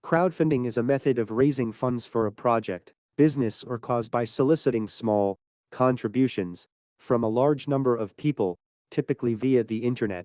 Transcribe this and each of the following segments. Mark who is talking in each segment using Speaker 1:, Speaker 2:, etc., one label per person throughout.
Speaker 1: Crowdfunding is a method of raising funds for a project, business, or cause by soliciting small contributions from a large number of people, typically via the internet.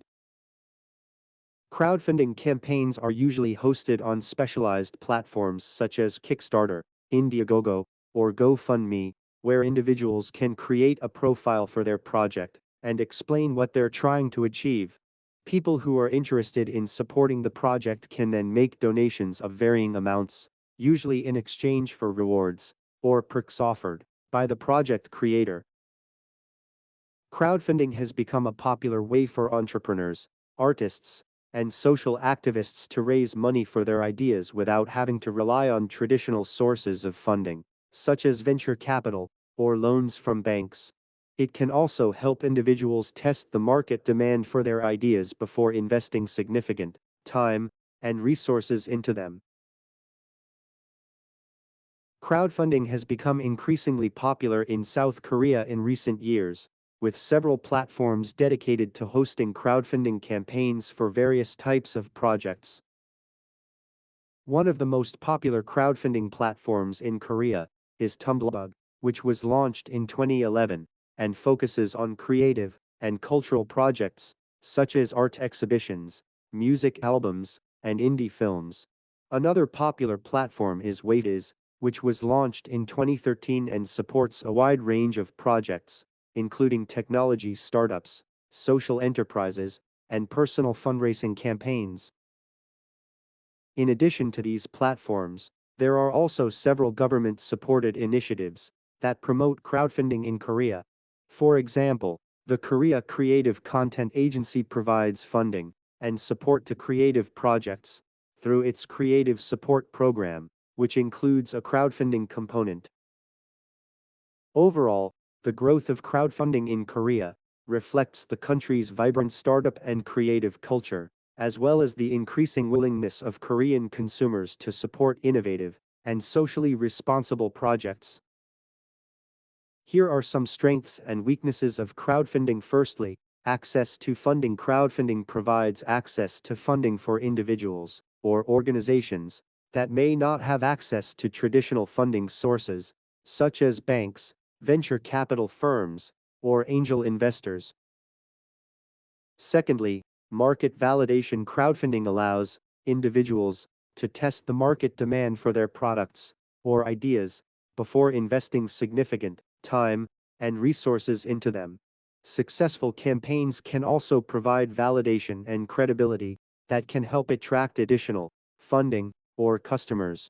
Speaker 1: Crowdfunding campaigns are usually hosted on specialized platforms such as Kickstarter, Indiegogo, or GoFundMe, where individuals can create a profile for their project and explain what they're trying to achieve. People who are interested in supporting the project can then make donations of varying amounts, usually in exchange for rewards or perks offered by the project creator. Crowdfunding has become a popular way for entrepreneurs, artists, and social activists to raise money for their ideas without having to rely on traditional sources of funding, such as venture capital or loans from banks. It can also help individuals test the market demand for their ideas before investing significant time and resources into them. Crowdfunding has become increasingly popular in South Korea in recent years, with several platforms dedicated to hosting crowdfunding campaigns for various types of projects. One of the most popular crowdfunding platforms in Korea is Tumblr, which was launched in 2011 and focuses on creative and cultural projects such as art exhibitions, music albums, and indie films. Another popular platform is Waitez, which was launched in 2013 and supports a wide range of projects, including technology startups, social enterprises, and personal fundraising campaigns. In addition to these platforms, there are also several government-supported initiatives that promote crowdfunding in Korea. For example, the Korea Creative Content Agency provides funding and support to creative projects through its Creative Support Program, which includes a crowdfunding component. Overall, the growth of crowdfunding in Korea reflects the country's vibrant startup and creative culture, as well as the increasing willingness of Korean consumers to support innovative and socially responsible projects. Here are some strengths and weaknesses of crowdfunding. Firstly, access to funding. Crowdfunding provides access to funding for individuals or organizations that may not have access to traditional funding sources, such as banks, venture capital firms, or angel investors. Secondly, market validation. Crowdfunding allows individuals to test the market demand for their products or ideas before investing significant time and resources into them. Successful campaigns can also provide validation and credibility that can help attract additional funding or customers.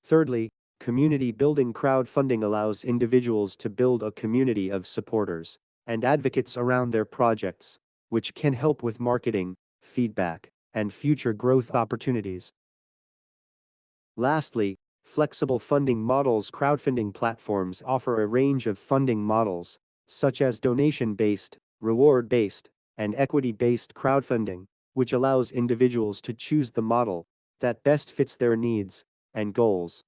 Speaker 1: Thirdly, community building. Crowdfunding allows individuals to build a community of supporters and advocates around their projects, which can help with marketing, feedback, and future growth opportunities. Lastly, flexible funding models. Crowdfunding platforms offer a range of funding models, such as donation-based, reward-based, and equity-based crowdfunding, which allows individuals to choose the model that best fits their needs and goals.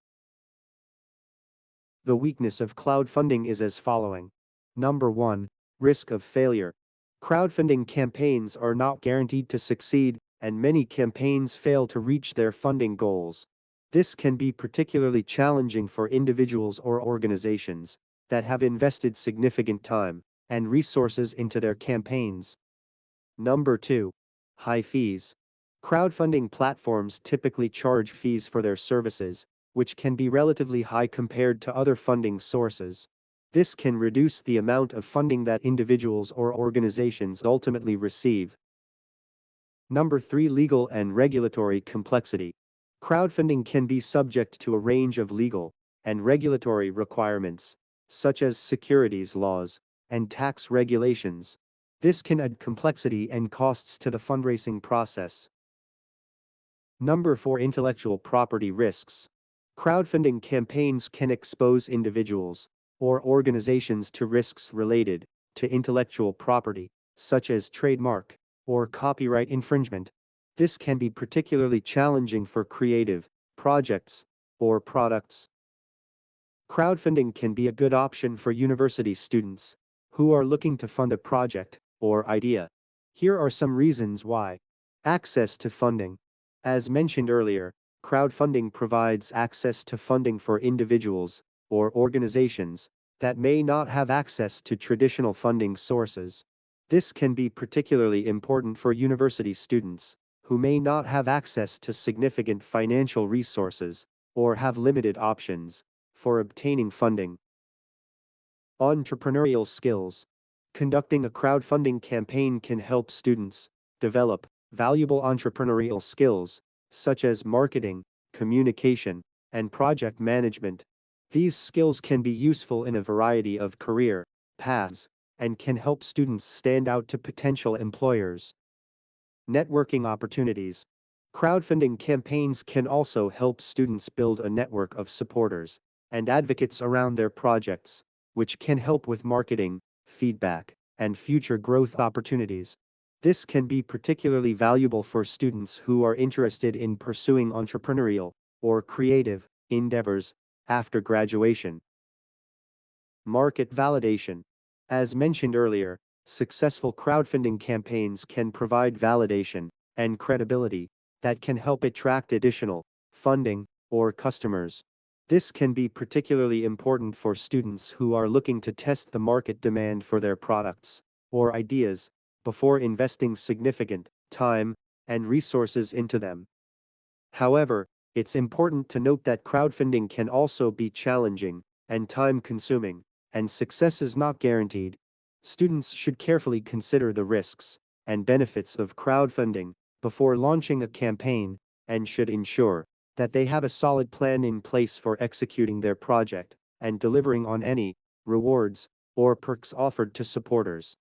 Speaker 1: The weakness of crowdfunding is as following. Number 1. Risk of failure. Crowdfunding campaigns are not guaranteed to succeed, and many campaigns fail to reach their funding goals. This can be particularly challenging for individuals or organizations that have invested significant time and resources into their campaigns. Number 2. High fees. Crowdfunding platforms typically charge fees for their services, which can be relatively high compared to other funding sources. This can reduce the amount of funding that individuals or organizations ultimately receive. Number 3. Legal and regulatory complexity. Crowdfunding can be subject to a range of legal and regulatory requirements, such as securities laws and tax regulations. This can add complexity and costs to the fundraising process. Number 4. Intellectual property risks. Crowdfunding campaigns can expose individuals or organizations to risks related to intellectual property, such as trademark or copyright infringement. This can be particularly challenging for creative projects or products. Crowdfunding can be a good option for university students who are looking to fund a project or idea. Here are some reasons why. Access to funding. As mentioned earlier, crowdfunding provides access to funding for individuals or organizations that may not have access to traditional funding sources. This can be particularly important for university students who may not have access to significant financial resources or have limited options for obtaining funding. Entrepreneurial skills. Conducting a crowdfunding campaign can help students develop valuable entrepreneurial skills, such as marketing, communication, and project management. These skills can be useful in a variety of career paths and can help students stand out to potential employers. Networking opportunities. Crowdfunding campaigns can also help students build a network of supporters and advocates around their projects, which can help with marketing, feedback, and future growth opportunities. This can be particularly valuable for students who are interested in pursuing entrepreneurial or creative endeavors after graduation. Market validation. As mentioned earlier, successful crowdfunding campaigns can provide validation and credibility that can help attract additional funding or customers. This can be particularly important for students who are looking to test the market demand for their products or ideas before investing significant time and resources into them. However, it's important to note that crowdfunding can also be challenging and time-consuming, and success is not guaranteed. Students should carefully consider the risks and benefits of crowdfunding before launching a campaign and should ensure that they have a solid plan in place for executing their project and delivering on any rewards or perks offered to supporters.